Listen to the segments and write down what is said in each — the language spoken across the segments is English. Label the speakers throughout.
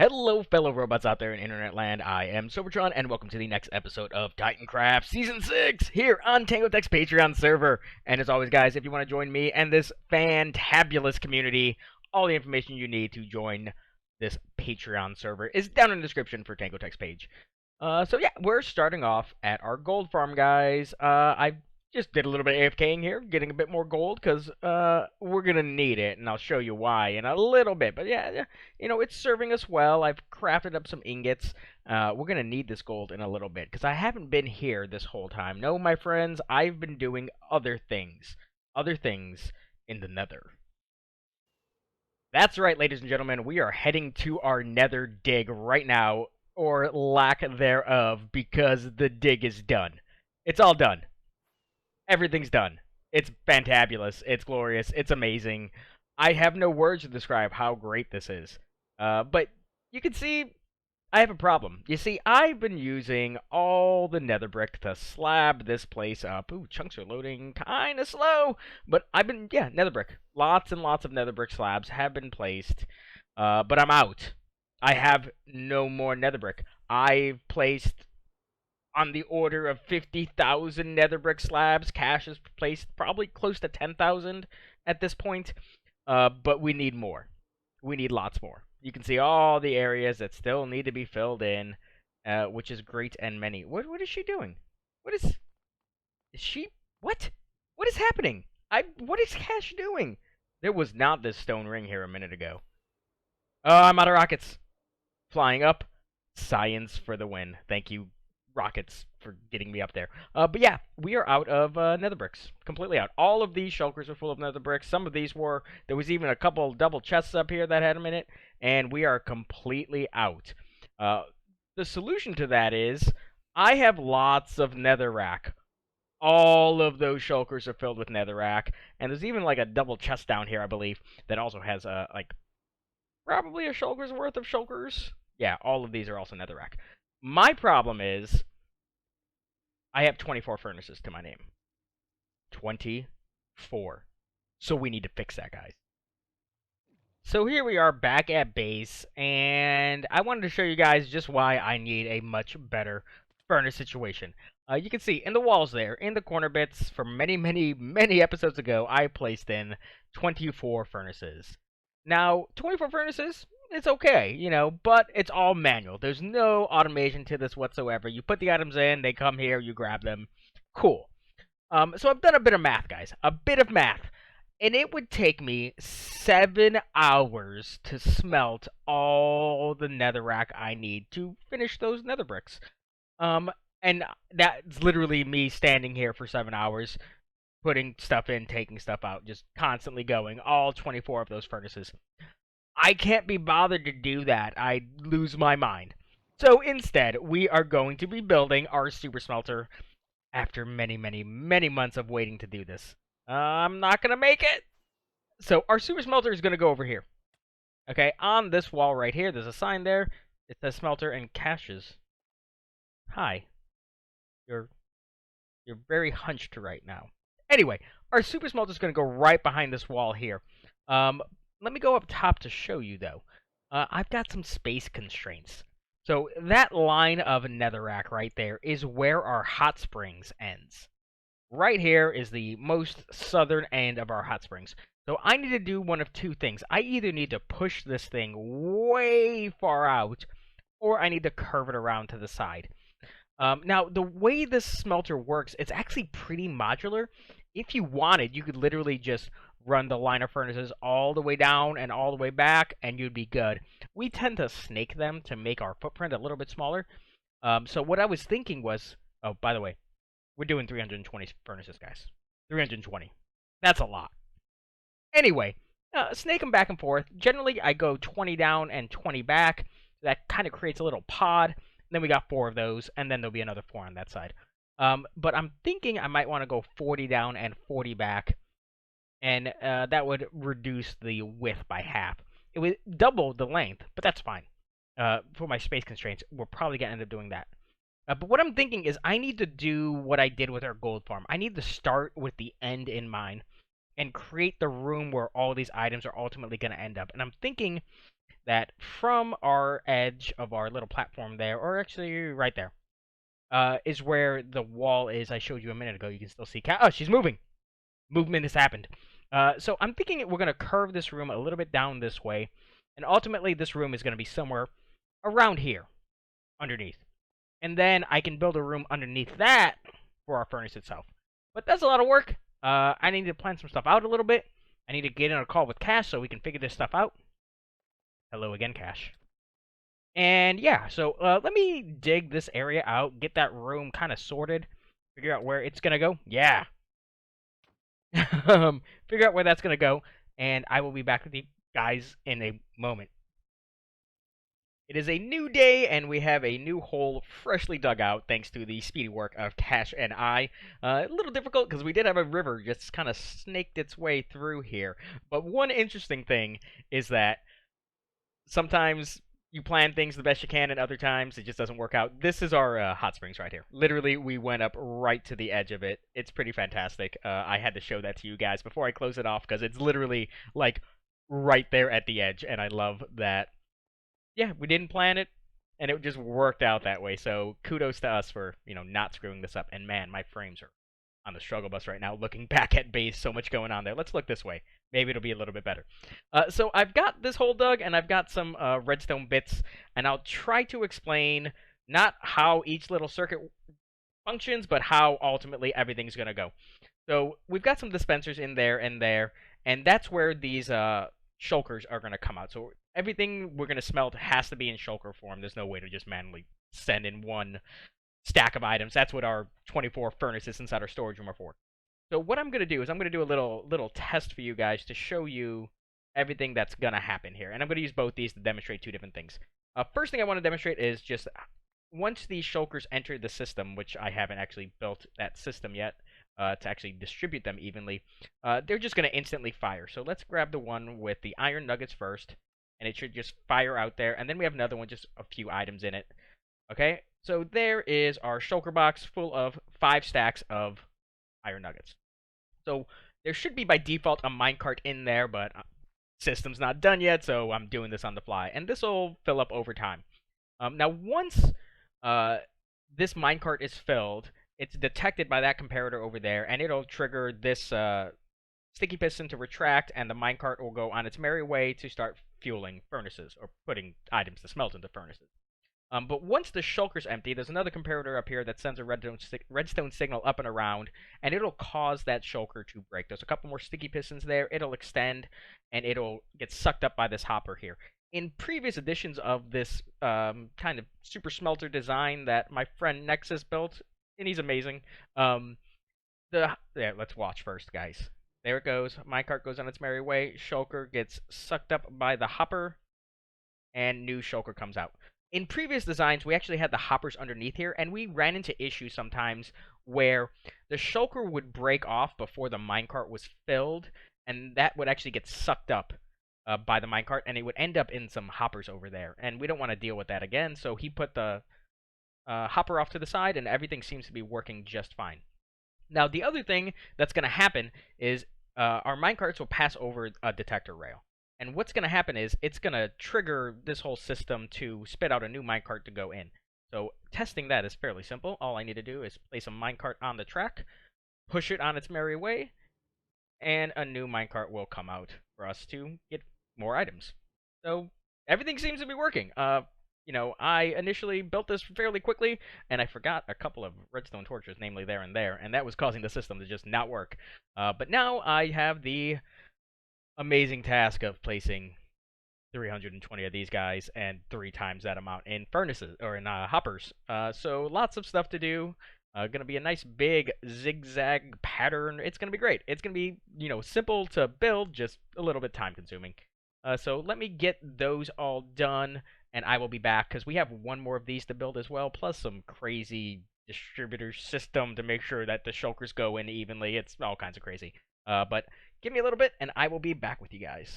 Speaker 1: Hello, fellow robots out there in internet land. I am Sobertron, and welcome to the next episode of Titancraft Season 6 here on Tangotech's Patreon server. And as always, guys, if you want to join me and this fantabulous community, all the information you need to join this Patreon server is down in the description for Tangotech's page. So yeah, we're starting off at our gold farm, guys. I just did a little bit of AFKing here, getting a bit more gold, because we're going to need it, and I'll show you why in a little bit. But yeah, you know, it's serving us well. I've crafted up some ingots. We're going to need this gold in a little bit, because I haven't been here this whole time. No, my friends, I've been doing other things in the nether. That's right, ladies and gentlemen, we are heading to our nether dig right now, or lack thereof, because the dig is done. It's all done. Everything's done. It's fantabulous. It's glorious. It's amazing. I have no words to describe how great this is. But you can see I have a problem. You see, I've been using all the nether brick to slab this place up. Ooh, chunks are loading kind of slow. But nether brick. Lots and lots of nether brick slabs have been placed. But I'm out. I have no more nether brick. I've placed on the order of 50,000 nether brick slabs. Cash is placed probably close to 10,000 at this point. But we need more. We need lots more. You can see all the areas that still need to be filled in, which is great and many. What is she doing? Is she? What? What is happening? What is Cash doing? There was not this stone ring here a minute ago. Oh, I'm out of rockets. Flying up. Science for the win. Thank you, rockets, for getting me up there. But yeah, we are out of nether bricks. Completely out. All of these shulkers are full of nether bricks. Some of these were... There was even a couple double chests up here that had them in it. And we are completely out. The solution to that is... I have lots of netherrack. All of those shulkers are filled with netherrack. And there's even like a double chest down here, I believe, that also has like... probably a shulker's worth of shulkers. Yeah, all of these are also netherrack. My problem is, I have 24 furnaces to my name. 24. So we need to fix that, guys. So here we are back at base, and I wanted to show you guys just why I need a much better furnace situation. You can see in the walls there, in the corner bits, from many episodes ago, I placed in 24 furnaces. Now, 24 furnaces, it's okay, you know, but it's all manual. There's no automation to this whatsoever. You put the items in, they come here, you grab them. Cool. So I've done a bit of math, guys. A bit of math. And it would take me 7 hours to smelt all the netherrack I need to finish those nether bricks. And that's literally me standing here for 7 hours, putting stuff in, taking stuff out, just constantly going, all 24 of those furnaces. I can't be bothered to do that. I lose my mind. So instead, we are going to be building our super smelter after many months of waiting to do this. I'm not going to make it. So our super smelter is going to go over here. Okay, on this wall right here, there's a sign there. It says smelter and caches. Hi. You're very hunched right now. Anyway, our super smelter is going to go right behind this wall here. Let me go up top to show you, though. I've got some space constraints. So that line of netherrack right there is where our hot springs ends. Right here is the most southern end of our hot springs. So I need to do one of two things. I either need to push this thing way far out, or I need to curve it around to the side. Now, the way this smelter works, it's actually pretty modular. If you wanted, you could literally just run the line of furnaces all the way down and all the way back, and you'd be good. We tend to snake them to make our footprint a little bit smaller. So what I was thinking was... Oh, by the way, we're doing 320 furnaces, guys. 320. That's a lot. Anyway, snake them back and forth. Generally, I go 20 down and 20 back. That kind of creates a little pod. Then we got 4 of those, and then there'll be another 4 on that side. But I'm thinking I might want to go 40 down and 40 back. And that would reduce the width by half. It would double the length, but that's fine. For my space constraints, we're probably going to end up doing that. But what I'm thinking is I need to do what I did with our gold farm. I need to start with the end in mind. and create the room where all these items are ultimately going to end up. And I'm thinking that from our edge of our little platform there, or actually right there, is where the wall is I showed you a minute ago. You can still see Oh, she's moving. Movement has happened. So I'm thinking we're going to curve this room a little bit down this way, and ultimately this room is going to be somewhere around here, underneath. And then I can build a room underneath that for our furnace itself. But that's a lot of work. I need to plan some stuff out a little bit. I need to get in a call with Cash so we can figure this stuff out. Hello again, Cash. And yeah, so let me dig this area out, get that room kind of sorted, figure out where it's going to go. Yeah. Figure out where that's going to go, and I will be back with you guys in a moment. It is a new day, and we have a new hole freshly dug out thanks to the speedy work of Cash and I. A little difficult because we did have a river just kind of snaked its way through here. But one interesting thing is that sometimes you plan things the best you can, and other times it just doesn't work out. This is our hot springs right here. Literally, we went up right to the edge of it. It's pretty fantastic. I had to show that to you guys before I close it off because it's literally like right there at the edge, and I love that. Yeah, we didn't plan it, and it just worked out that way. So kudos to us for not screwing this up. And man, my frames are on the struggle bus right now. Looking back at base, so much going on there. Let's look this way. Maybe it'll be a little bit better. So I've got this hole dug, and I've got some redstone bits, and I'll try to explain not how each little circuit functions, but how ultimately everything's going to go. So we've got some dispensers in there, and that's where these shulkers are going to come out. So everything we're going to smelt has to be in shulker form. There's no way to just manually send in one stack of items. That's what our 24 furnaces inside our storage room are for. So what I'm going to do is I'm going to do a little test for you guys to show you everything that's going to happen here. And I'm going to use both these to demonstrate two different things. First thing I want to demonstrate is just once these shulkers enter the system, which I haven't actually built that system yet, to actually distribute them evenly, they're just going to instantly fire. So let's grab the one with the iron nuggets first, and it should just fire out there. And then we have another one, just a few items in it. Okay, so there is our shulker box full of 5 stacks of iron nuggets. So there should be by default a minecart in there, but system's not done yet, so I'm doing this on the fly. And this will fill up over time. Now once this minecart is filled, it's detected by that comparator over there, and it'll trigger this sticky piston to retract, and the minecart will go on its merry way to start fueling furnaces, or putting items to smelt into furnaces. But once the shulker's empty, there's another comparator up here that sends a redstone signal up and around, and it'll cause that shulker to break. There's a couple more sticky pistons there. It'll extend, and it'll get sucked up by this hopper here. In previous editions of this kind of super smelter design that my friend Nexus built, and he's amazing. Let's watch first, guys. There it goes. Minecart goes on its merry way. Shulker gets sucked up by the hopper, and new shulker comes out. In previous designs, we actually had the hoppers underneath here, and we ran into issues sometimes where the shulker would break off before the minecart was filled, and that would actually get sucked up by the minecart, and it would end up in some hoppers over there. And we don't want to deal with that again, so he put the hopper off to the side, and everything seems to be working just fine. Now, the other thing that's going to happen is our minecarts will pass over a detector rail. And what's going to happen is it's going to trigger this whole system to spit out a new minecart to go in. So testing that is fairly simple. All I need to do is place a minecart on the track, push it on its merry way, and a new minecart will come out for us to get more items. So everything seems to be working. I initially built this fairly quickly, and I forgot a couple of redstone torches, namely there, and that was causing the system to just not work. But now I have the amazing task of placing 320 of these guys and 3 times that amount in furnaces, or in hoppers. So lots of stuff to do. Gonna be a nice big zigzag pattern. It's gonna be great. It's gonna be, simple to build, just a little bit time consuming. So let me get those all done, and I will be back, because we have one more of these to build as well, plus some crazy distributor system to make sure that the shulkers go in evenly. It's all kinds of crazy. But give me a little bit, and I will be back with you guys.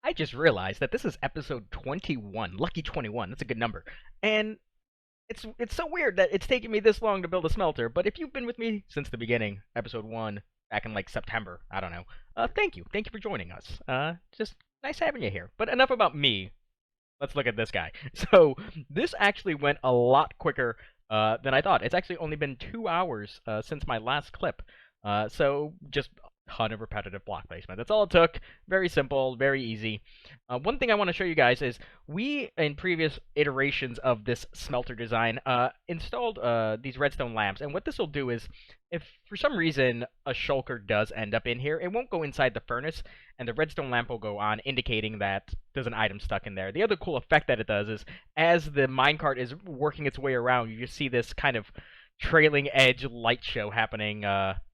Speaker 1: I just realized that this is episode 21. Lucky 21. That's a good number. And it's so weird that it's taken me this long to build a smelter, but if you've been with me since the beginning, episode 1, back in like September, I don't know. Thank you. Thank you for joining us. Just nice having you here. But enough about me. Let's look at this guy. So, this actually went a lot quicker than I thought. It's actually only been 2 hours since my last clip. So, just a ton of repetitive block placement. That's all it took. Very simple, very easy. One thing I want to show you guys is we, in previous iterations of this smelter design, installed these redstone lamps. And what this will do is, if for some reason a shulker does end up in here, it won't go inside the furnace, and the redstone lamp will go on, indicating that there's an item stuck in there. The other cool effect that it does is, as the minecart is working its way around, you just see this kind of trailing edge light show happening,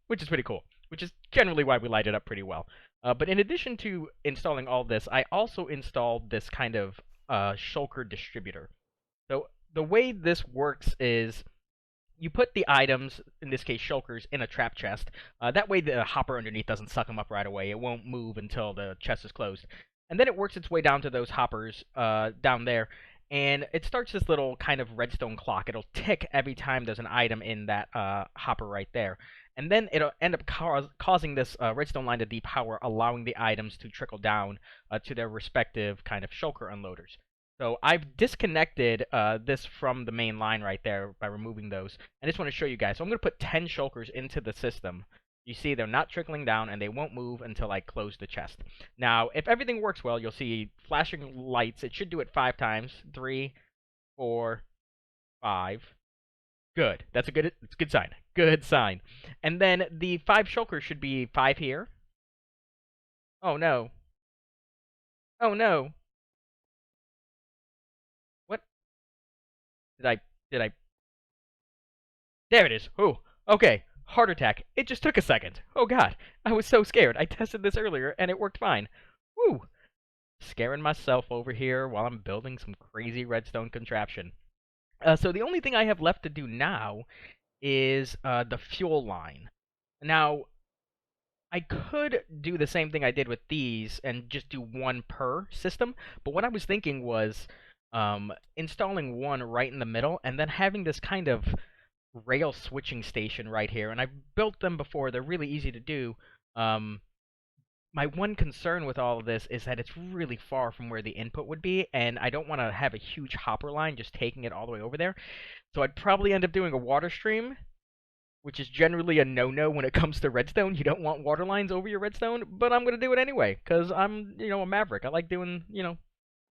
Speaker 1: which is pretty cool, which is generally why we light it up pretty well. But in addition to installing all this, I also installed this kind of Shulker Distributor. So the way this works is you put the items, in this case shulkers, in a trap chest. That way the hopper underneath doesn't suck them up right away. It won't move until the chest is closed. And then it works its way down to those hoppers down there, and it starts this little kind of redstone clock. It'll tick every time there's an item in that hopper right there. And then it'll end up causing this redstone line to depower, allowing the items to trickle down to their respective kind of shulker unloaders. So I've disconnected this from the main line right there by removing those. I just want to show you guys. So I'm going to put 10 shulkers into the system. You see they're not trickling down, and they won't move until I close the chest. Now, if everything works well, you'll see flashing lights. It should do it 5 times. 3, 4, 5. Good. That's a good sign. Good sign. And then the 5 shulkers should be 5 here. Oh no. Oh no. What? Did I? There it is. Oh, okay. Heart attack. It just took a second. Oh god. I was so scared. I tested this earlier and it worked fine. Woo. Scaring myself over here while I'm building some crazy redstone contraption. So the only thing I have left to do now is the fuel line. Now, I could do the same thing I did with these and just do one per system, but what I was thinking was installing one right in the middle and then having this kind of rail switching station right here. And I've built them before. They're really easy to do. My one concern with all of this is that it's really far from where the input would be, and I don't want to have a huge hopper line just taking it all the way over there. So I'd probably end up doing a water stream, which is generally a no-no when it comes to redstone. You don't want water lines over your redstone, but I'm going to do it anyway, because I'm, a maverick. I like doing,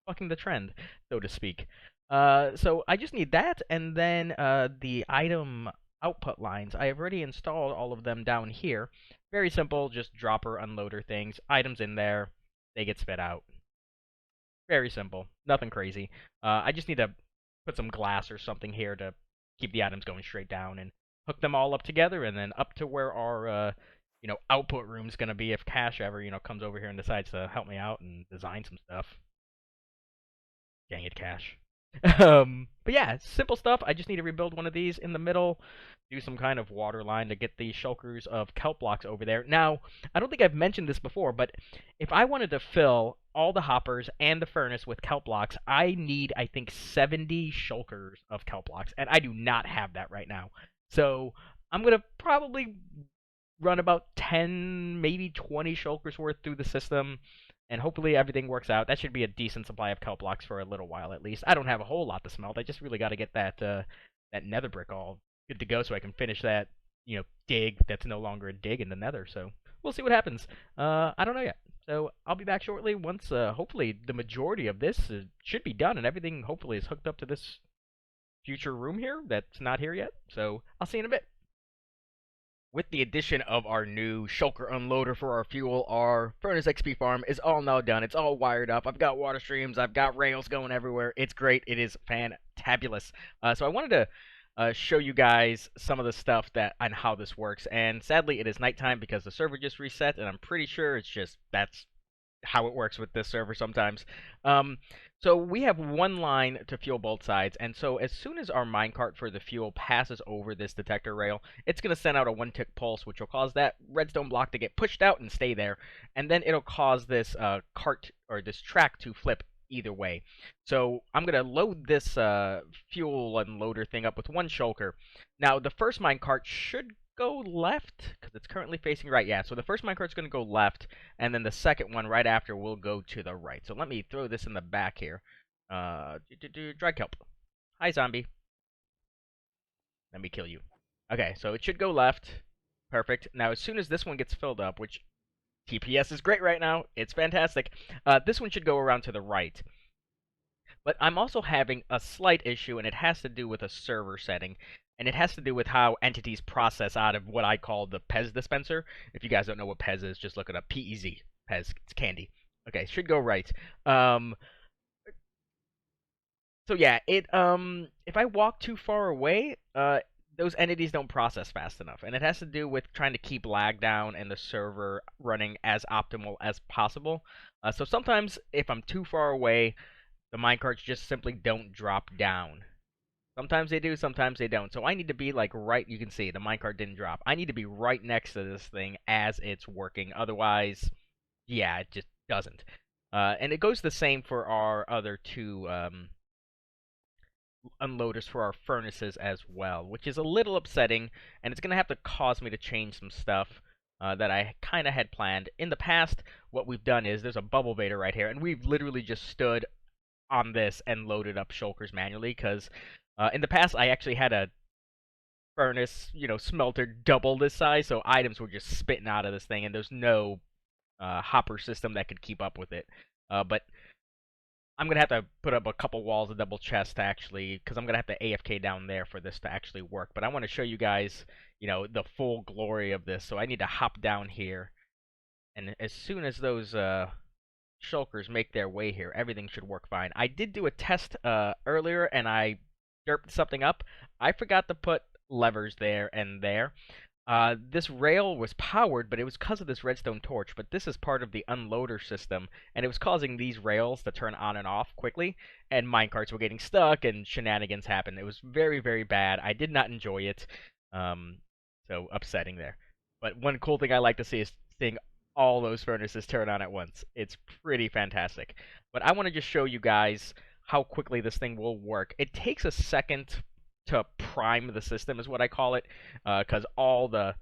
Speaker 1: fucking the trend, so to speak. So I just need that, and then the item output lines. I have already installed all of them down here. Very simple, just dropper, unloader things. Items in there, they get spit out. Very simple, nothing crazy. I just need to put some glass or something here to keep the items going straight down and hook them all up together, and then up to where our output room's gonna be if Cash ever comes over here and decides to help me out and design some stuff. Dang it, Cash. But yeah, simple stuff. I just need to rebuild one of these in the middle, do some kind of water line to get the shulkers of kelp blocks over there. Now, I don't think I've mentioned this before, but if I wanted to fill all the hoppers and the furnace with kelp blocks, I need, I think, 70 shulkers of kelp blocks, and I do not have that right now. So I'm going to probably run about 10, maybe 20 shulkers worth through the system, and hopefully everything works out. That should be a decent supply of kelp blocks for a little while at least. I don't have a whole lot to smelt. I just really got to get that nether brick all good to go so I can finish that, dig that's no longer a dig in the nether. So we'll see what happens. I don't know yet. So I'll be back shortly once hopefully the majority of this should be done and everything hopefully is hooked up to this future room here that's not here yet. So I'll see you in a bit. With the addition of our new shulker unloader for our fuel, our furnace XP farm is all now done. It's all wired up. I've got water streams. I've got rails going everywhere. It's great. It is fantabulous. So I wanted to show you guys some of the stuff and how this works. And sadly, it is nighttime because the server just reset, and I'm pretty sure that's how it works with this server sometimes. So we have one line to fuel both sides, and so as soon as our minecart for the fuel passes over this detector rail, it's going to send out a 1-tick pulse, which will cause that redstone block to get pushed out and stay there, and then it'll cause this cart or this track to flip either way. So I'm gonna load this fuel unloader thing up with one shulker. Now the first minecart should go left because it's currently facing right. Yeah, so the first minecart's gonna go left, and then the second one right after will go to the right. So let me throw this in the back here. Dry kelp. Hi, zombie. Let me kill you. Okay, so it should go left. Perfect. Now, as soon as this one gets filled up, which TPS is great right now, it's fantastic, this one should go around to the right. But I'm also having a slight issue, and it has to do with a server setting, and it has to do with how entities process out of what I call the Pez dispenser. If you guys don't know what Pez is, just look it up. P-E-Z. Pez. It's candy. Okay, should go right. So yeah, if I walk too far away, those entities don't process fast enough, and it has to do with trying to keep lag down and the server running as optimal as possible. So sometimes if I'm too far away, the minecarts just simply don't drop down. Sometimes they do, sometimes they don't. So I need to be like right. You can see the minecart didn't drop. I need to be right next to this thing as it's working. Otherwise, yeah, it just doesn't. And it goes the same for our other two unloaders for our furnaces as well, which is a little upsetting, and it's going to have to cause me to change some stuff that I kind of had planned. In the past, what we've done is there's a bubble vader right here, and we've literally just stood on this and loaded up shulkers manually, because in the past I actually had a furnace, smelter double this size, so items were just spitting out of this thing, and there's no hopper system that could keep up with it. But I'm going to have to put up a couple walls of double chest to actually, because I'm going to have to AFK down there for this to actually work. But I want to show you guys, the full glory of this. So I need to hop down here. And as soon as those shulkers make their way here, everything should work fine. I did do a test earlier, and I derped something up. I forgot to put levers there and there. This rail was powered, but it was because of this redstone torch. But this is part of the unloader system, and it was causing these rails to turn on and off quickly, and minecarts were getting stuck, and shenanigans happened. It was very, very bad. I did not enjoy it, so upsetting there. But one cool thing I like to see is seeing all those furnaces turn on at once. It's pretty fantastic. But I want to just show you guys how quickly this thing will work. It takes a second to prime the system is what I call it, because all the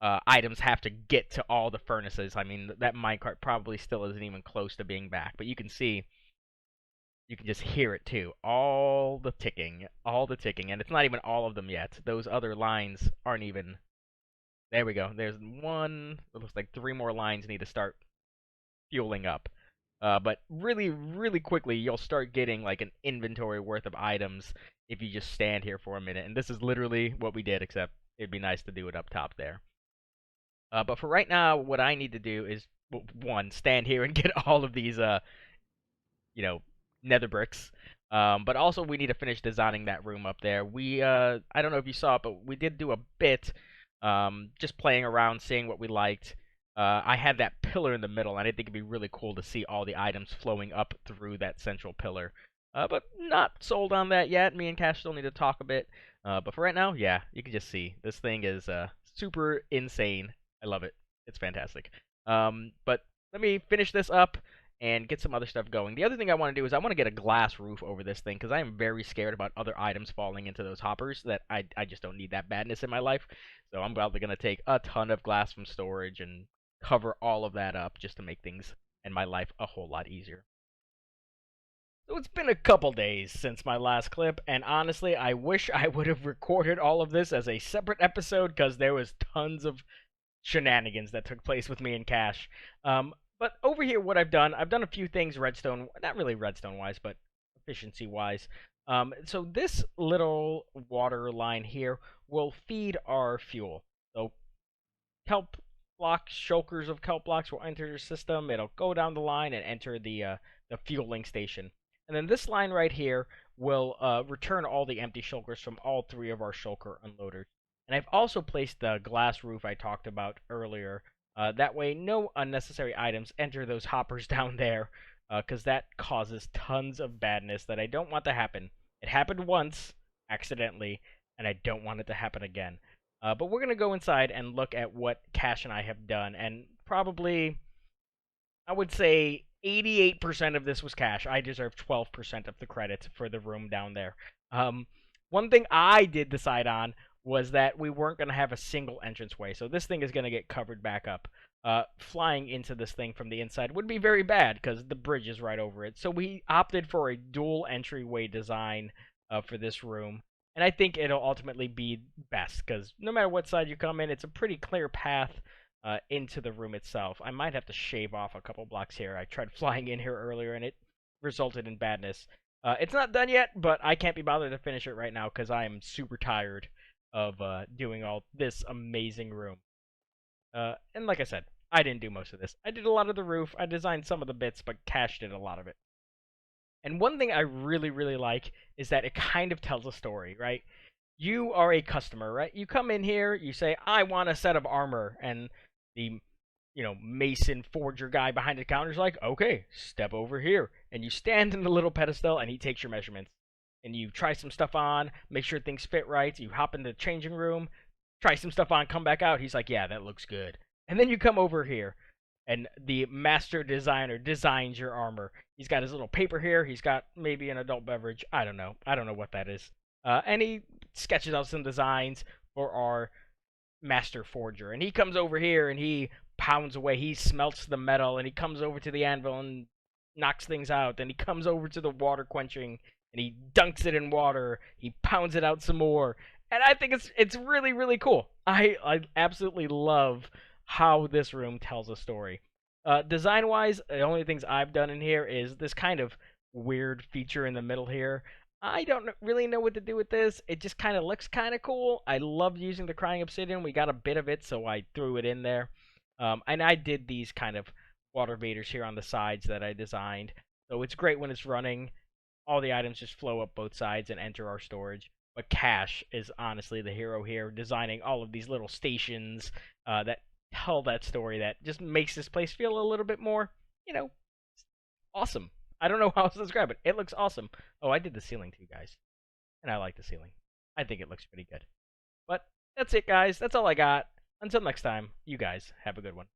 Speaker 1: items have to get to all the furnaces. I mean, that minecart probably still isn't even close to being back, but you can see, you can just hear it too. All the ticking, and it's not even all of them yet. Those other lines aren't even. There we go. There's one. It looks like 3 more lines need to start fueling up. But really, really quickly, you'll start getting like an inventory worth of items if you just stand here for a minute. And this is literally what we did, except it'd be nice to do it up top there. But for right now, what I need to do is, one, stand here and get all of these, nether bricks. But also, we need to finish designing that room up there. I don't know if you saw it, but we did do a bit, just playing around, seeing what we liked. I had that pillar in the middle, and I think it'd be really cool to see all the items flowing up through that central pillar. But not sold on that yet. Me and Cash still need to talk a bit. But for right now, yeah, you can just see. This thing is super insane. I love it. It's fantastic. But let me finish this up and get some other stuff going. The other thing I want to do is I want to get a glass roof over this thing, because I am very scared about other items falling into those hoppers that I just don't need that badness in my life. So I'm probably going to take a ton of glass from storage and cover all of that up just to make things and my life a whole lot easier. So it's been a couple days since my last clip, and honestly, I wish I would have recorded all of this as a separate episode, because there was tons of shenanigans that took place with me and Cash. But over here, what I've done a few things redstone, not really redstone-wise, but efficiency-wise. So this little water line here will feed our fuel. So kelp blocks, shulkers of kelp blocks will enter the system. It'll go down the line and enter the fueling station. And then this line right here will return all the empty shulkers from all 3 of our shulker unloaders. And I've also placed the glass roof I talked about earlier. That way, no unnecessary items enter those hoppers down there, because that causes tons of badness that I don't want to happen. It happened once, accidentally, and I don't want it to happen again. But we're going to go inside and look at what Cash and I have done, and probably, I would say, 88% of this was cash. I deserve 12% of the credit for the room down there. Um, One thing I did decide on was that we weren't going to have a single entranceway, so this thing is going to get covered back up. Flying into this thing from the inside would be very bad because the bridge is right over it. So we opted for a dual entryway design for this room. And I think it'll ultimately be best because no matter what side you come in, it's a pretty clear path into the room itself. I might have to shave off a couple blocks here. I tried flying in here earlier and it resulted in badness. It's not done yet, but I can't be bothered to finish it right now because I am super tired of doing all this amazing room. And like I said, I didn't do most of this. I did a lot of the roof. I designed some of the bits, but Cash did a lot of it. And one thing I really, really like is that it kind of tells a story, right? You are a customer, right? You come in here, you say, I want a set of armor, and the mason forger guy behind the counter is like, okay, step over here. And you stand in the little pedestal and he takes your measurements. And you try some stuff on, make sure things fit right. You hop in the changing room, try some stuff on, come back out. He's like, yeah, that looks good. And then you come over here and the master designer designs your armor. He's got his little paper here. He's got maybe an adult beverage. I don't know. I don't know what that is. And he sketches out some designs for our master forger. And he comes over here and he pounds away. He smelts the metal and he comes over to the anvil and knocks things out. Then he comes over to the water quenching and he dunks it in water. He pounds it out some more. And I think it's really, really cool. I absolutely love how this room tells a story. Design-wise, the only things I've done in here is this kind of weird feature in the middle here. I don't really know what to do with this. It just kind of looks kind of cool. I love using the crying obsidian. We got a bit of it, so I threw it in there. And I did these kind of water vators here on the sides that I designed. So it's great when it's running. All the items just flow up both sides and enter our storage. But Cash is honestly the hero here, designing all of these little stations that tell that story that just makes this place feel a little bit more, awesome. I don't know how else to describe it. It looks awesome. Oh, I did the ceiling too, guys. And I like the ceiling. I think it looks pretty good. But that's it, guys. That's all I got. Until next time, you guys have a good one.